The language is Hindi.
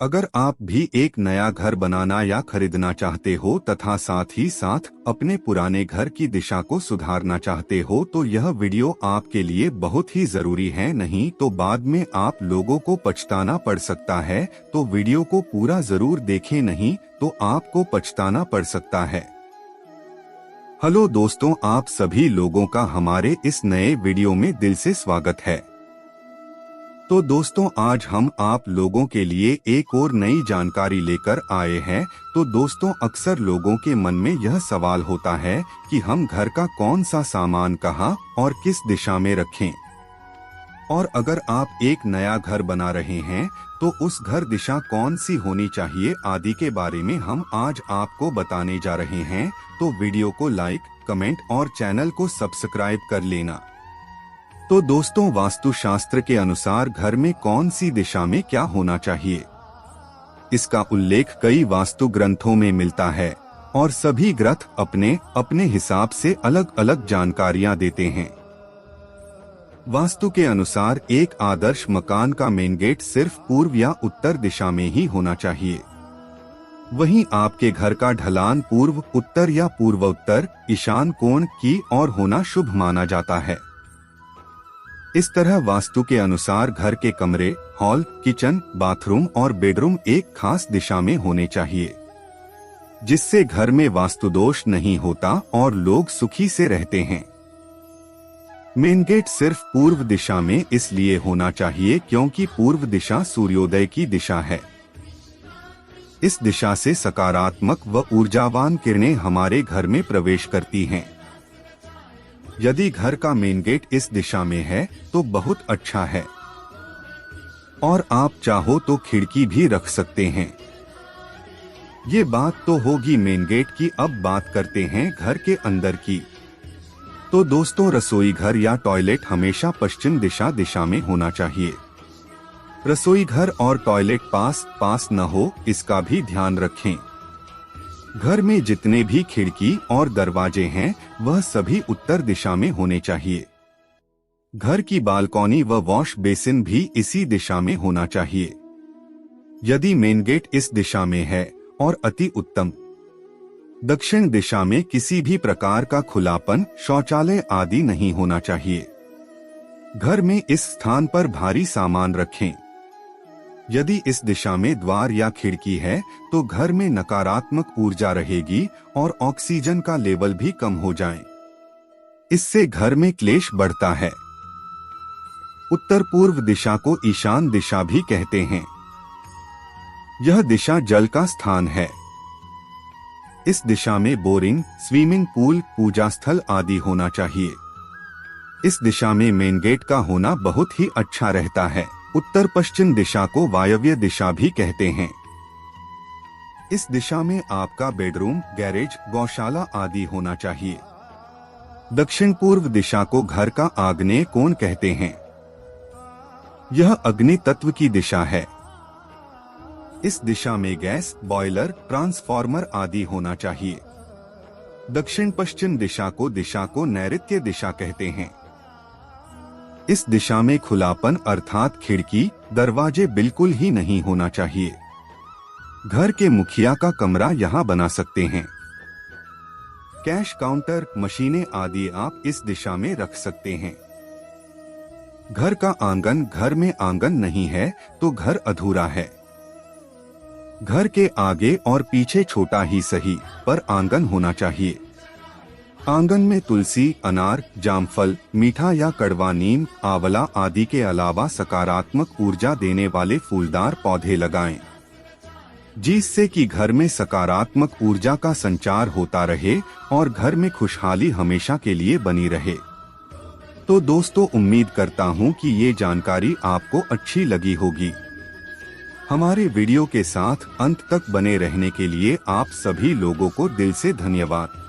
अगर आप भी एक नया घर बनाना या खरीदना चाहते हो तथा साथ ही साथ अपने पुराने घर की दिशा को सुधारना चाहते हो तो यह वीडियो आपके लिए बहुत ही जरूरी है, नहीं तो बाद में आप लोगों को पछताना पड़ सकता है। तो वीडियो को पूरा जरूर देखें, नहीं तो आपको पछताना पड़ सकता है। हेलो दोस्तों, आप सभी लोगों का हमारे इस नए वीडियो में दिल से स्वागत है। तो दोस्तों, आज हम आप लोगों के लिए एक और नई जानकारी लेकर आए हैं। तो दोस्तों, अक्सर लोगों के मन में यह सवाल होता है कि हम घर का कौन सा सामान कहाँ और किस दिशा में रखें, और अगर आप एक नया घर बना रहे हैं तो उस घर दिशा कौन सी होनी चाहिए आदि के बारे में हम आज आपको बताने जा रहे हैं। तो वीडियो को लाइक, कमेंट और चैनल को सब्सक्राइब कर लेना। तो दोस्तों, वास्तुशास्त्र के अनुसार घर में कौन सी दिशा में क्या होना चाहिए, इसका उल्लेख कई वास्तु ग्रंथों में मिलता है और सभी ग्रंथ अपने अपने हिसाब से अलग अलग जानकारियां देते हैं। वास्तु के अनुसार एक आदर्श मकान का मेन गेट सिर्फ पूर्व या उत्तर दिशा में ही होना चाहिए। वहीं आपके घर का ढलान पूर्व, उत्तर या पूर्वोत्तर, ईशान कोण की ओर होना शुभ माना जाता है। इस तरह वास्तु के अनुसार घर के कमरे, हॉल, किचन, बाथरूम और बेडरूम एक खास दिशा में होने चाहिए, जिससे घर में वास्तु दोष नहीं होता और लोग सुखी से रहते हैं। मेन गेट सिर्फ पूर्व दिशा में इसलिए होना चाहिए क्योंकि पूर्व दिशा सूर्योदय की दिशा है। इस दिशा से सकारात्मक व ऊर्जावान किरणें हमारे घर में प्रवेश करती हैं। यदि घर का मेन गेट इस दिशा में है तो बहुत अच्छा है, और आप चाहो तो खिड़की भी रख सकते हैं। ये बात तो होगी मेन गेट की। अब बात करते हैं घर के अंदर की। तो दोस्तों, रसोई घर या टॉयलेट हमेशा पश्चिम दिशा में होना चाहिए। रसोई घर और टॉयलेट पास पास न हो, इसका भी ध्यान रखें। घर में जितने भी खिड़की और दरवाजे हैं वह सभी उत्तर दिशा में होने चाहिए। घर की बालकनी व वॉश बेसिन भी इसी दिशा में होना चाहिए। यदि मेन गेट इस दिशा में है और अति उत्तम। दक्षिण दिशा में किसी भी प्रकार का खुलापन, शौचालय आदि नहीं होना चाहिए। घर में इस स्थान पर भारी सामान रखें। यदि इस दिशा में द्वार या खिड़की है तो घर में नकारात्मक ऊर्जा रहेगी और ऑक्सीजन का लेवल भी कम हो जाए। इससे घर में क्लेश बढ़ता है। उत्तर पूर्व दिशा को ईशान दिशा भी कहते हैं। यह दिशा जल का स्थान है। इस दिशा में बोरिंग, स्विमिंग पूल, पूजा स्थल आदि होना चाहिए। इस दिशा में मेन गेट का होना बहुत ही अच्छा रहता है। उत्तर पश्चिम दिशा को वायव्य दिशा भी कहते हैं। इस दिशा में आपका बेडरूम, गैरेज, गौशाला आदि होना चाहिए। दक्षिण पूर्व दिशा को घर का आग्नेय कोण कहते हैं। यह अग्नि तत्व की दिशा है। इस दिशा में गैस, बॉयलर, ट्रांसफार्मर आदि होना चाहिए। दक्षिण पश्चिम दिशा को नैऋत्य दिशा कहते हैं। इस दिशा में खुलापन अर्थात खिड़की, दरवाजे बिल्कुल ही नहीं होना चाहिए। घर के मुखिया का कमरा यहाँ बना सकते हैं। कैश काउंटर, मशीनें आदि आप इस दिशा में रख सकते हैं। घर का आंगन, घर में आंगन नहीं है तो घर अधूरा है। घर के आगे और पीछे छोटा ही सही पर आंगन होना चाहिए। आंगन में तुलसी, अनार, जामफल, मीठा या कड़वा नीम, आंवला आदि के अलावा सकारात्मक ऊर्जा देने वाले फूलदार पौधे लगाएं, जिससे कि घर में सकारात्मक ऊर्जा का संचार होता रहे और घर में खुशहाली हमेशा के लिए बनी रहे। तो दोस्तों, उम्मीद करता हूं कि ये जानकारी आपको अच्छी लगी होगी। हमारे वीडियो के साथ अंत तक बने रहने के लिए आप सभी लोगों को दिल से धन्यवाद।